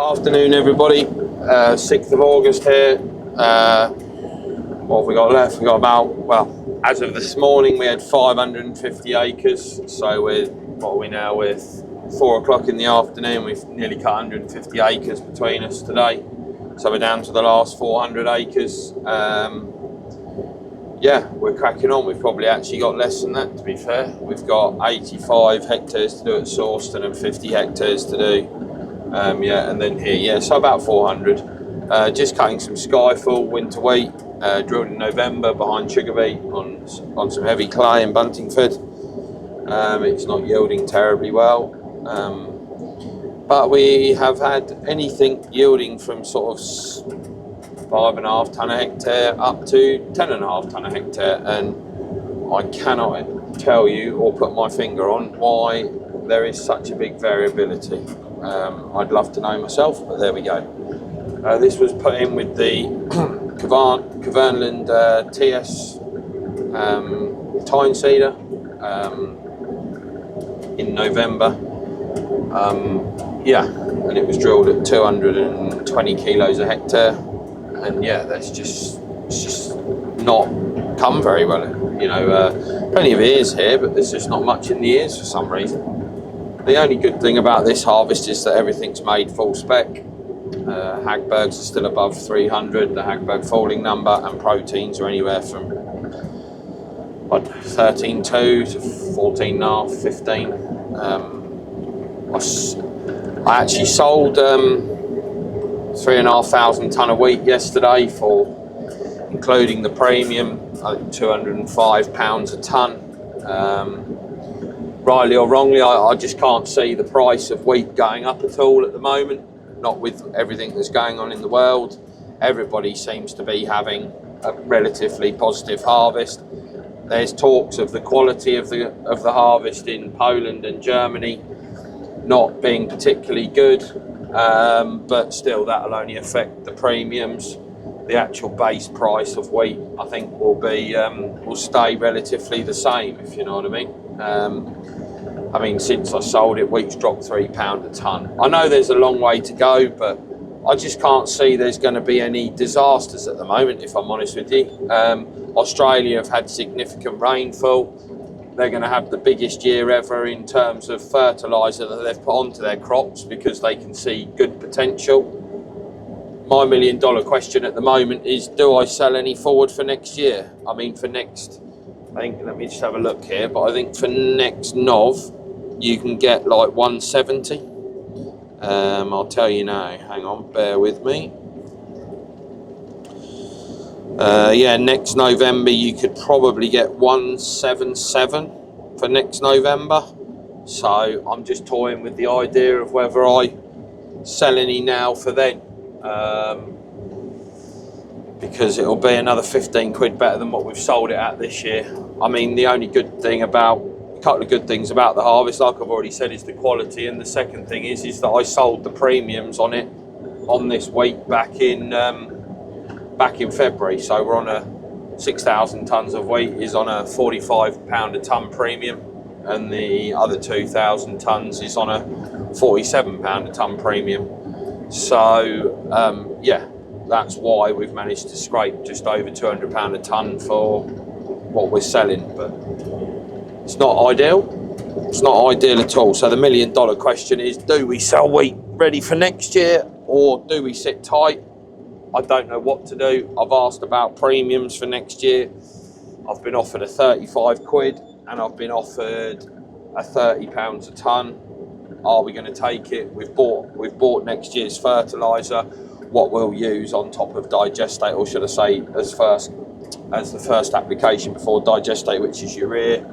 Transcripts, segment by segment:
Afternoon everybody, 6th of August here. What have we got left? We got about, well, as of this morning we had 550 acres, so what are we now, with 4 o'clock in the afternoon, we've nearly cut 150 acres between us today, so we're down to the last 400 acres. Yeah, we're cracking on. We've probably actually got less than that, to be fair. We've got 85 hectares to do at Sawston and 50 hectares to do yeah, and then here, yeah, so about 400. Just cutting some Skyfall winter wheat, drilled in November behind sugar beet on some heavy clay in Buntingford. It's not yielding terribly well, but we have had anything yielding from sort of 5.5 tonne a hectare up to 10.5 tonne a hectare, and I cannot tell you or put my finger on why there is such a big variability. I'd love to know myself, but there we go. This was put in with the Kverneland TS tine seeder in November. Yeah, and it was drilled at 220 kilos a hectare, and yeah, it's just not come very well. You know, plenty of ears here, but there's just not much in the ears for some reason. The only good thing about this harvest is that everything's made full spec. Hagbergs are still above 300, the Hagberg falling number, and proteins are anywhere from what, 13.2 to 14.5, 15. I actually sold 3,500 tonne of wheat yesterday for, including the premium, I think £205 a tonne. Rightly or wrongly, I just can't see the price of wheat going up at all at the moment, not with everything that's going on in the world. Everybody seems to be having a relatively positive harvest. There's talks of the quality of the harvest in Poland and Germany not being particularly good, but still that'll only affect the premiums. The actual base price of wheat, I think, will stay relatively the same, if you know what I mean. I mean, since I sold it, wheat's dropped £3 a tonne. I know there's a long way to go, but I just can't see there's going to be any disasters at the moment, if I'm honest with you. Australia have had significant rainfall. They're going to have the biggest year ever in terms of fertiliser that they've put onto their crops because they can see good potential. My $1 million question at the moment is, do I sell any forward for next year? I mean, for next, I think, let me just have a look here, but I think for next Nov, you can get like 170. I'll tell you now, hang on, bear with me. Yeah, next November you could probably get 177 for next November. So I'm just toying with the idea of whether I sell any now for then. Because it'll be another 15 quid better than what we've sold it at this year. I mean, the only good thing about, a couple of good things about the harvest, like I've already said, is the quality, and the second thing is that I sold the premiums on it, on this wheat back in February. So we're on a 6,000 tonnes of wheat is on a £45 a tonne premium, and the other 2,000 tonnes is on a £47 a tonne premium. So yeah, that's why we've managed to scrape just over £200 a tonne for what we're selling, but it's not ideal. It's not ideal at all. So the $1 million question is, do we sell wheat ready for next year, or do we sit tight? I don't know what to do. I've asked about premiums for next year. I've been offered a 35 quid and I've been offered a £30 a tonne. Are we going to take it? We've bought next year's fertiliser, what we'll use on top of digestate, or should I say as the first application before digestate, which is urea.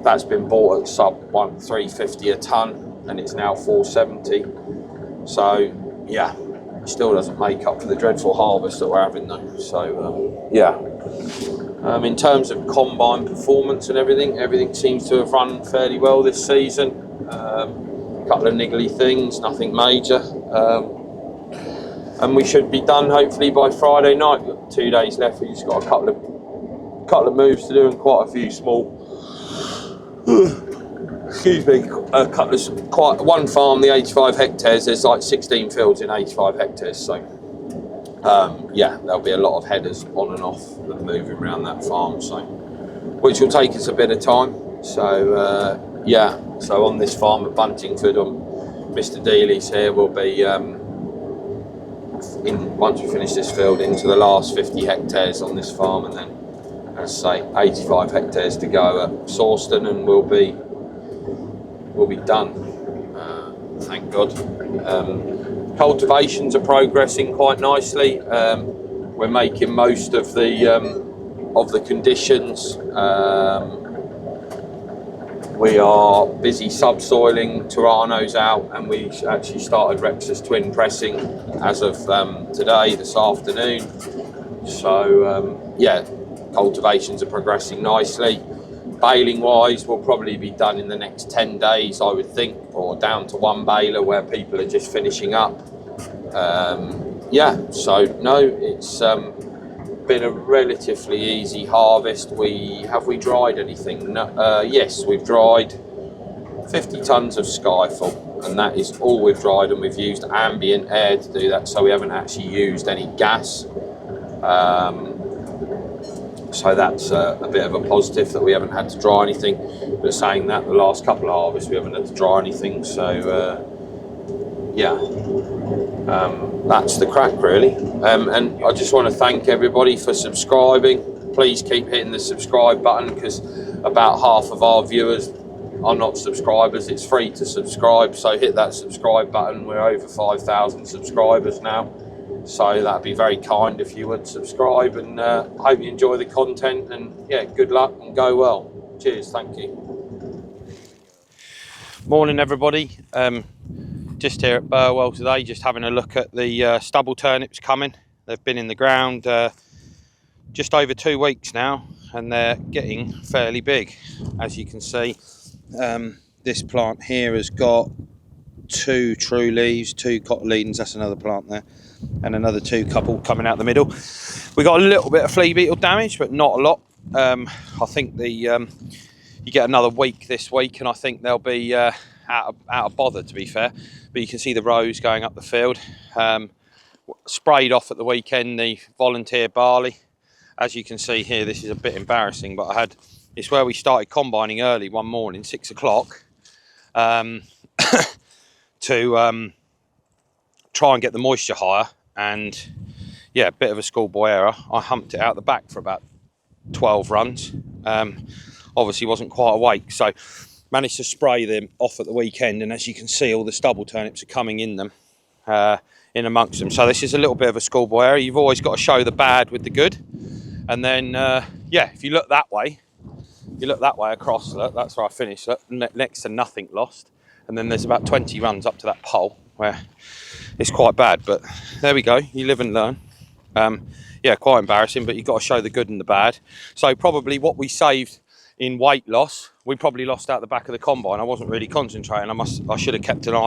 That's been bought at sub 350 a tonne, and it's now 470. So yeah, it still doesn't make up for the dreadful harvest that we're having though. So yeah, in terms of combine performance and everything seems to have run fairly well this season. A couple of niggly things, nothing major. And we should be done hopefully by Friday night. We've got 2 days left. We've just got a couple of moves to do and quite a few small excuse me, a couple of one farm, the 85 hectares. There's like 16 fields in 85 hectares, so yeah, there'll be a lot of headers on and off and moving around that farm, so which will take us a bit of time. So yeah, so on this farm at Buntingford, Mr. Dealey's here, we'll be once we finish this field into the last 50 hectares on this farm, and then, as I say, 85 hectares to go at Sawston, and we'll be done. Thank God. Cultivations are progressing quite nicely. We're making most of the conditions. We are busy subsoiling, Terrano's out, and we actually started Rex's twin pressing as of today, this afternoon. So yeah, cultivations are progressing nicely. Baling wise, we'll probably be done in the next 10 days, I would think, or down to one baler where people are just finishing up. Yeah, so no, it's been a relatively easy harvest. Have we dried anything? No, yes, we've dried 50 tons of Skyfall, and that is all we've dried, and we've used ambient air to do that, so we haven't actually used any gas. So that's a bit of a positive that we haven't had to dry anything. But saying that, the last couple of harvests we haven't had to dry anything, so yeah, that's the crack really. And I just want to thank everybody for subscribing. Please keep hitting the subscribe button, because about half of our viewers are not subscribers. It's free to subscribe, so hit that subscribe button. We're over 5,000 subscribers now, so that'd be very kind if you would subscribe, and hope you enjoy the content, and yeah, good luck and go well. Cheers, thank you. Morning everybody, just here at Burwell today, just having a look at the stubble turnips coming. They've been in the ground just over 2 weeks now, and they're getting fairly big. As you can see, this plant here has got 2 true leaves, 2 cotyledons, that's another plant there, and another 2 couple coming out the middle. We got a little bit of flea beetle damage, but not a lot. I think you get another week this week, and I think they'll be out of bother, to be fair. But you can see the rows going up the field. Sprayed off at the weekend the volunteer barley. As you can see here, this is a bit embarrassing, but it's where we started combining early one morning, 6 o'clock, to try and get the moisture higher, and yeah, a bit of a schoolboy error. I humped it out the back for about 12 runs. Obviously wasn't quite awake, so managed to spray them off at the weekend, and as you can see, all the stubble turnips are coming in them, in amongst them. So this is a little bit of a schoolboy error. You've always got to show the bad with the good, and then yeah, if you look that way, across, look, that's where I finished, look, next to nothing lost. And then there's about 20 runs up to that pole where it's quite bad, but there we go, you live and learn. Yeah, quite embarrassing, but you've got to show the good and the bad. So probably what we saved in weight loss, we probably lost out the back of the combine. I wasn't really concentrating. I should have kept an eye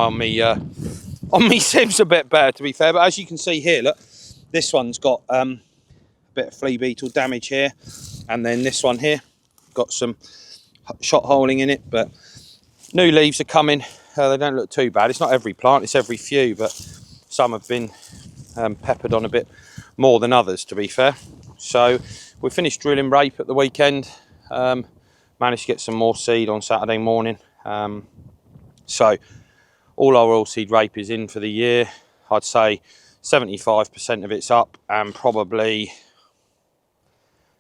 on me sieves a bit better, to be fair. But as you can see here, look, this one's got a bit of flea beetle damage here, and then this one here got some shot holing in it, but new leaves are coming. They don't look too bad. It's not every plant, it's every few, but some have been peppered on a bit more than others, to be fair. So we finished drilling rape at the weekend. Managed to get some more seed on Saturday morning. So all our oilseed rape is in for the year. I'd say 75% of it's up, and probably,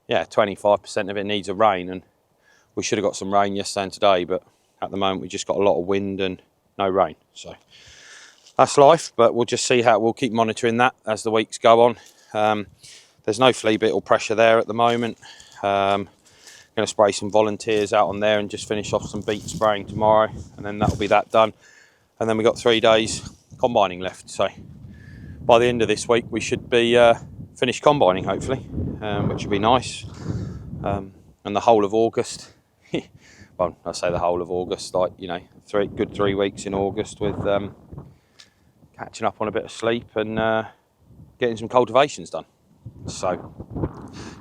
yeah, 25% of it needs a rain, and we should have got some rain yesterday and today, but at the moment we just got a lot of wind and no rain. So that's life, but we'll just see we'll keep monitoring that as the weeks go on. There's no flea beetle pressure there at the moment. Going to spray some volunteers out on there and just finish off some beet spraying tomorrow, and then that'll be that done. And then we've got 3 days combining left, so by the end of this week we should be finished combining, hopefully, which would be nice. And the whole of August, well, I say the whole of August, like, you know, 3 weeks in August, with catching up on a bit of sleep and getting some cultivations done. So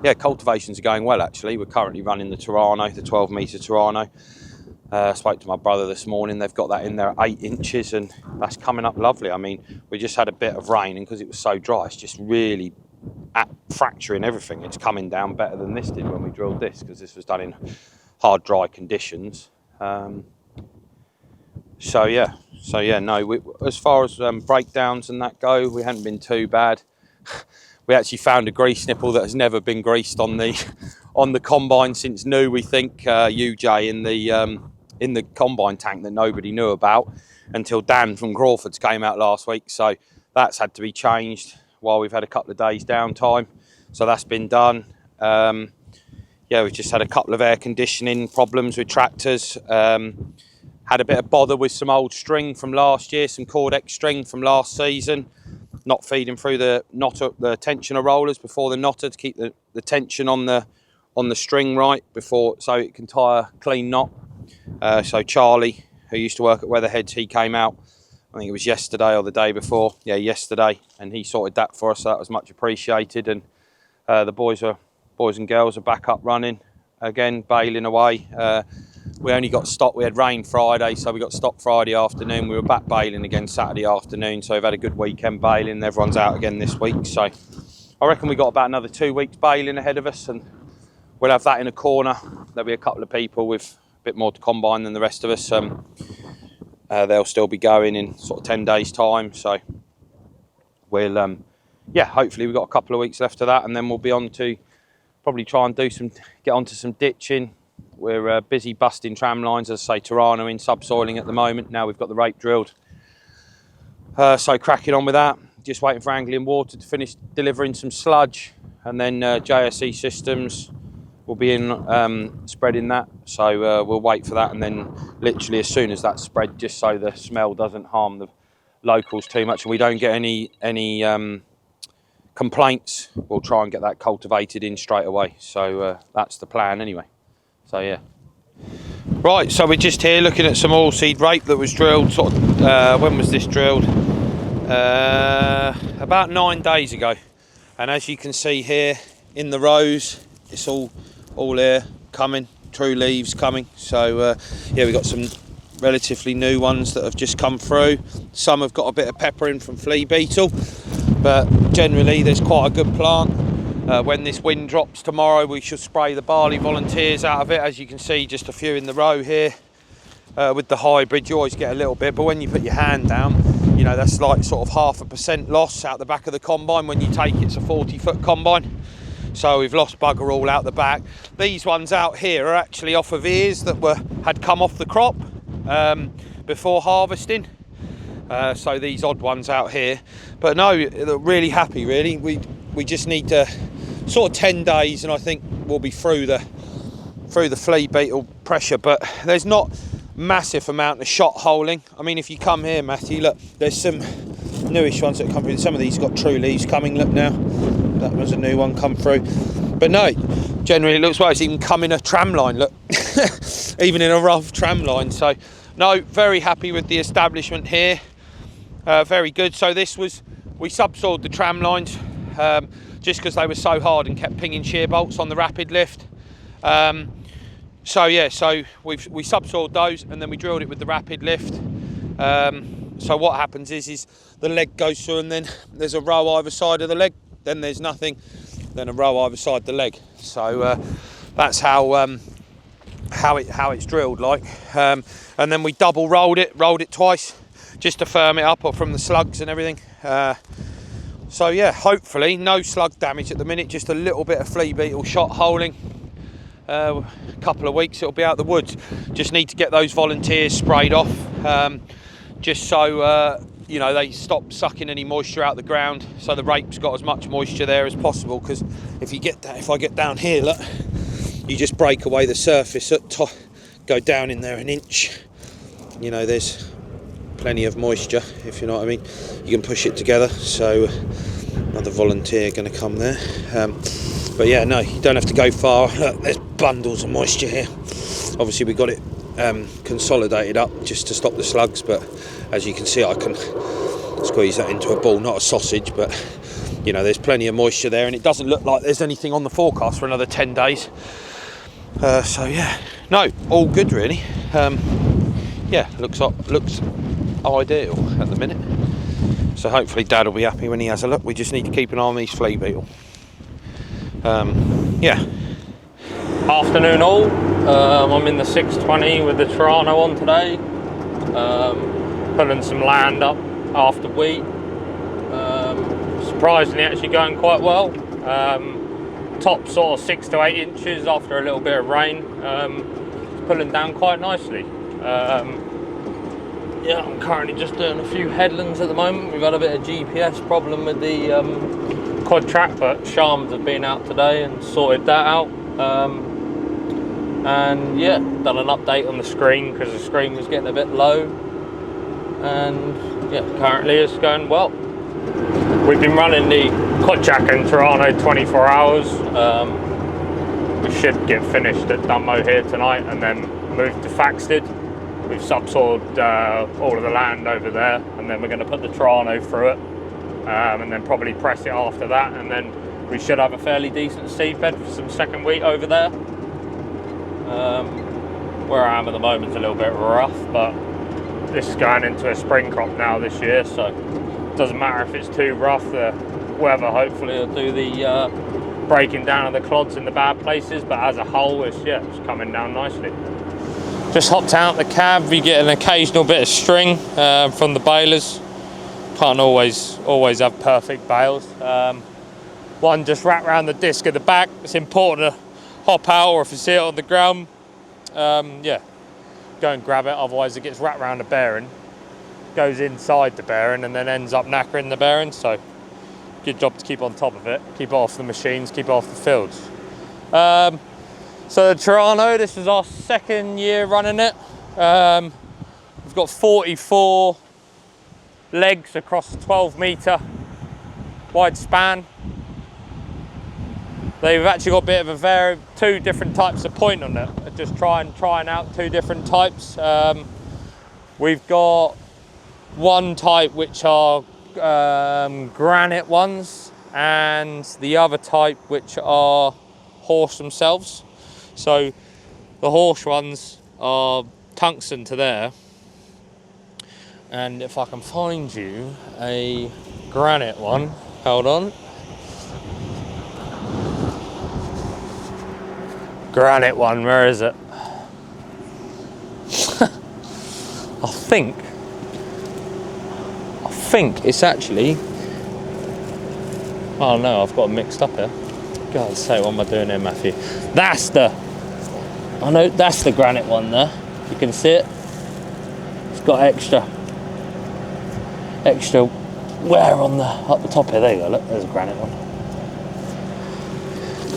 yeah, cultivations are going well actually. We're currently running the Terrano, the 12 metre Terrano. Spoke to my brother this morning. They've got that in there at 8 inches, and that's coming up lovely. I mean, we just had a bit of rain, and because it was so dry, it's just really fracturing everything. It's coming down better than this did when we drilled this, because this was done in hard, dry conditions. So yeah, no. As far as breakdowns and that go, we hadn't been too bad. We actually found a grease nipple that has never been greased on the combine since new. We think UJ in the combine tank that nobody knew about until Dan from Crawford's came out last week. So that's had to be changed while we've had a couple of days downtime. So that's been done. Yeah, we've just had a couple of air conditioning problems with tractors. Had a bit of bother with some old string from last year, some Quadtrac string from last season, not feeding through the tensioner rollers before the knotter to keep the tension on the string right before, so it can tie a clean knot. So Charlie, who used to work at Weatherheads, he came out, I think it was yesterday or the day before, yeah, yesterday, and he sorted that for us. So that was much appreciated, and the boys and girls are back up running again, baling away. We only got stopped. We had rain Friday, so we got stopped Friday afternoon. We were back baling again Saturday afternoon, so we've had a good weekend baling. Everyone's out again this week, so I reckon we got about another 2 weeks baling ahead of us, and we'll have that in a corner. There'll be a couple of people with a bit more to combine than the rest of us. They'll still be going in sort of 10 days time, so we'll yeah, hopefully we've got a couple of weeks left of that, and then we'll be on to probably try and get onto some ditching. We're busy busting tram lines, as I say, Terrano in subsoiling at the moment. Now we've got the rape drilled, so cracking on with that. Just waiting for Anglian Water to finish delivering some sludge, and then JSE Systems will be in spreading that. So we'll wait for that, and then literally as soon as that's spread, just so the smell doesn't harm the locals too much and we don't get any complaints, we'll try and get that cultivated in straight away. So that's the plan anyway. So yeah. Right, so we're just here looking at some oilseed rape that was drilled sort of, when was this drilled? About 9 days ago. And as you can see here in the rows, it's all here coming, true leaves coming. So yeah, we've got some relatively new ones that have just come through. Some have got a bit of pepper in from Fleabeetle, but generally there's quite a good plant. When this wind drops tomorrow, we should spray the barley volunteers out of it. As you can see, just a few in the row here. With the hybrid, you always get a little bit, but when you put your hand down, you know, that's like sort of 0.5% loss out the back of the combine. When you take it's a 40-foot combine, so we've lost bugger all out the back. These ones out here are actually off of ears that had come off the crop before harvesting. So these odd ones out here, but no, really happy really. We just need to sort of 10 days and I think we'll be through the flea beetle pressure, but there's not massive amount of shot holing. I mean, if you come here, Matthew, look, there's some newish ones that come through. Some of these got true leaves coming, look now, that was a new one come through. But no, generally it looks like it's even come in a tram line, look, even in a rough tram line. So no, very happy with the establishment here, very good. So we subsoiled the tram lines just because they were so hard and kept pinging shear bolts on the rapid lift. So yeah, so we subsoiled those and then we drilled it with the rapid lift. So what happens is the leg goes through and then there's a row either side of the leg, then there's nothing, then a row either side the leg. So that's how it's drilled like. And then we double rolled it twice just to firm it up from the slugs and everything. So yeah, hopefully no slug damage at the minute, just a little bit of flea beetle shot holing. A couple of weeks it'll be out the woods. Just need to get those volunteers sprayed off, just so you know, they stop sucking any moisture out the ground, so the rape's got as much moisture there as possible. Because if I get down here, look, you just break away the surface at top, go down in there an inch, you know, there's plenty of moisture, if you know what I mean. You can push it together. So another volunteer going to come there, but yeah, no, you don't have to go far. Look, there's bundles of moisture here. Obviously we got it consolidated up just to stop the slugs, but as you can see I can squeeze that into a ball, not a sausage, but you know, there's plenty of moisture there, and it doesn't look like there's anything on the forecast for another 10 days. So yeah, no, all good really. Yeah, looks ideal at the minute. So hopefully Dad will be happy when he has a look. We just need to keep an eye on these Fleabeetle. Yeah. Afternoon all. I'm in the 620 with the Terrano on today. Pulling some land up after wheat. Surprisingly actually going quite well. Top sort of 6 to 8 inches after a little bit of rain. It's pulling down quite nicely. Yeah, I'm currently just doing a few headlands at the moment. We've had a bit of GPS problem with the Quadtrac, but Shams have been out today and sorted that out. And yeah, done an update on the screen because the screen was getting a bit low. And yeah, currently it's going well. We've been running the Quadtrac and Terrano 24 hours. We should get finished at Dunmo here tonight and then move to Faxted. We've subsoiled all of the land over there, and then we're going to put the Terrano through it, and then probably press it after that, and then we should have a fairly decent seed bed for some second wheat over there. Where I am at the moment is a little bit rough, but this is going into a spring crop now this year, so it doesn't matter if it's too rough. The weather hopefully will do the breaking down of the clods in the bad places, but as a whole it's coming down nicely. Just hopped out the cab. We get an occasional bit of string from the balers. Can't always have perfect bales. One just wrapped around the disc at the back. It's important to hop out, or if you see it on the ground, yeah, go and grab it. Otherwise, it gets wrapped around the bearing, goes inside the bearing, and then ends up knackering the bearing. So, good job to keep on top of it, keep it off the machines, keep it off the fields. So the Terrano, this is our second year running it. We've got 44 legs across a 12-metre wide span. They've actually got a bit of a two different types of point on it. Just trying out two different types. We've got one type which are granite ones, and the other type which are horse themselves. So the horse ones are tungsten to there, and if I can find you a granite one, hold on. Granite one, where is it? I think it's actually, oh no, I've got it mixed up here. God's sake, what am I doing here, Matthew? That's the granite one there. You can see it. It's got extra wear on up the top here. There you go, look, there's a granite one.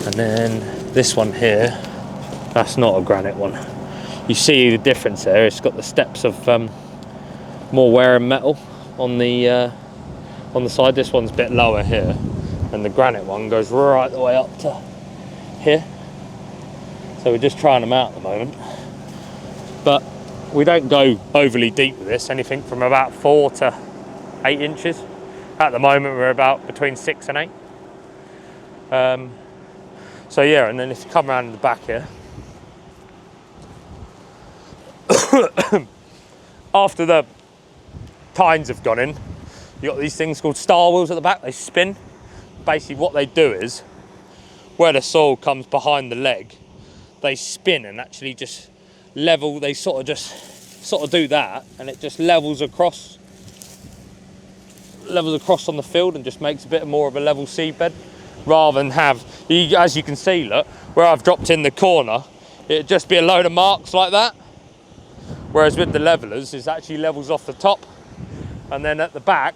And then this one here, that's not a granite one. You see the difference there. It's got the steps of more wear and metal on the side. This one's a bit lower here, and the granite one goes right the way up to here. So we're just trying them out at the moment, but we don't go overly deep with this, anything from about 4 to 8 inches. At the moment we're about between 6 and 8. So yeah, and then if you come around in the back here, after the tines have gone in, you've got these things called star wheels at the back. They spin. Basically what they do is, where the soil comes behind the leg, they spin and actually just level. They sort of do that, and it just levels across on the field and just makes a bit more of a level seedbed, rather than have, as you can see, look, where I've dropped in the corner, it'd just be a load of marks like that. Whereas with the levelers, it actually levels off the top, and then at the back,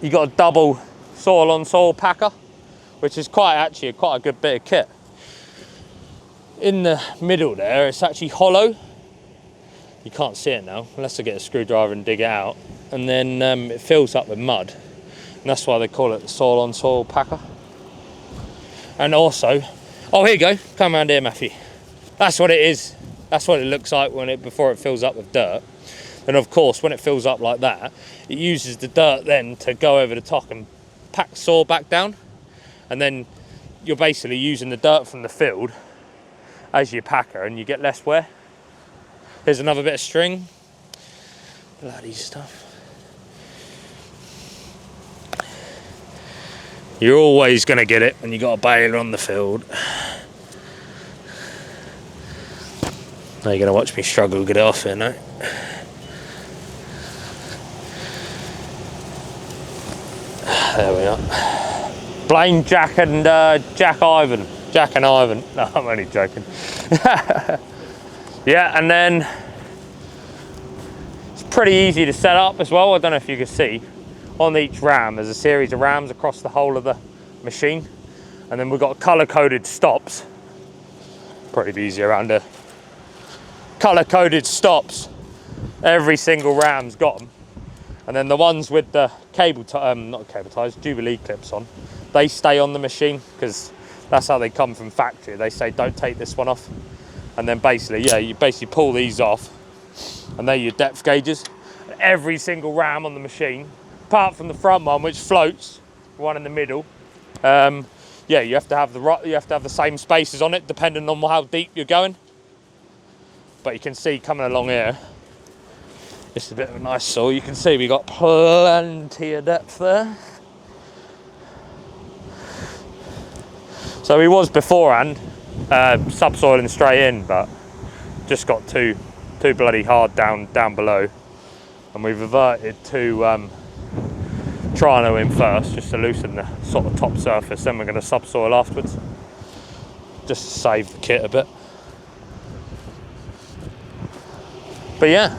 you got a double soil on soil packer, which is quite a good bit of kit. In the middle there, it's actually hollow. You can't see it now, unless I get a screwdriver and dig it out. And then it fills up with mud. And that's why they call it the soil on soil packer. And also, oh, here you go, come around here, Matthew. That's what it is. That's what it looks like before it fills up with dirt. And of course, when it fills up like that, it uses the dirt then to go over the top and pack soil back down. And then you're basically using the dirt from the field as your packer and you get less wear. Here's another bit of string. Bloody stuff. You're always going to get it when you got a baler on the field. Now you're going to watch me struggle to get it off here now. There we are. Blame Jack and Ivan. Jack and Ivan. No, I'm only joking. Yeah, and then it's pretty easy to set up as well. I don't know if you can see. On each ram, there's a series of rams across the whole of the machine. And then we've got colour-coded stops. Probably be easier around here. Colour-coded stops. Every single ram's got them. And then the ones with the not cable ties, Jubilee clips on, they stay on the machine because that's how they come from factory. They say, don't take this one off. And then basically, yeah, you basically pull these off and they're your depth gauges. Every single ram on the machine, apart from the front one, which floats, one in the middle, yeah, you have to have the same spaces on it, depending on how deep you're going. But you can see coming along here, it's a bit of a nice soil. You can see we got plenty of depth there. So he was beforehand subsoiling straight in, but just got too bloody hard down below, and we've reverted to Terrano in first, just to loosen the sort of top surface. Then we're going to subsoil afterwards, just to save the kit a bit. But yeah,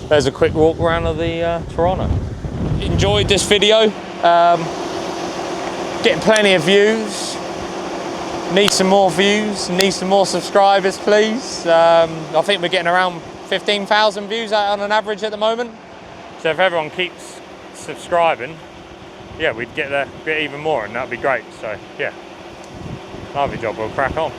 there's a quick walk around of the Terrano. Enjoyed this video. Getting plenty of views. Need some more views, need some more subscribers, please. I think we're getting around 15,000 views on an average at the moment. So if everyone keeps subscribing, yeah, we'd get even more, and that'd be great. So yeah, lovely job, we'll crack on.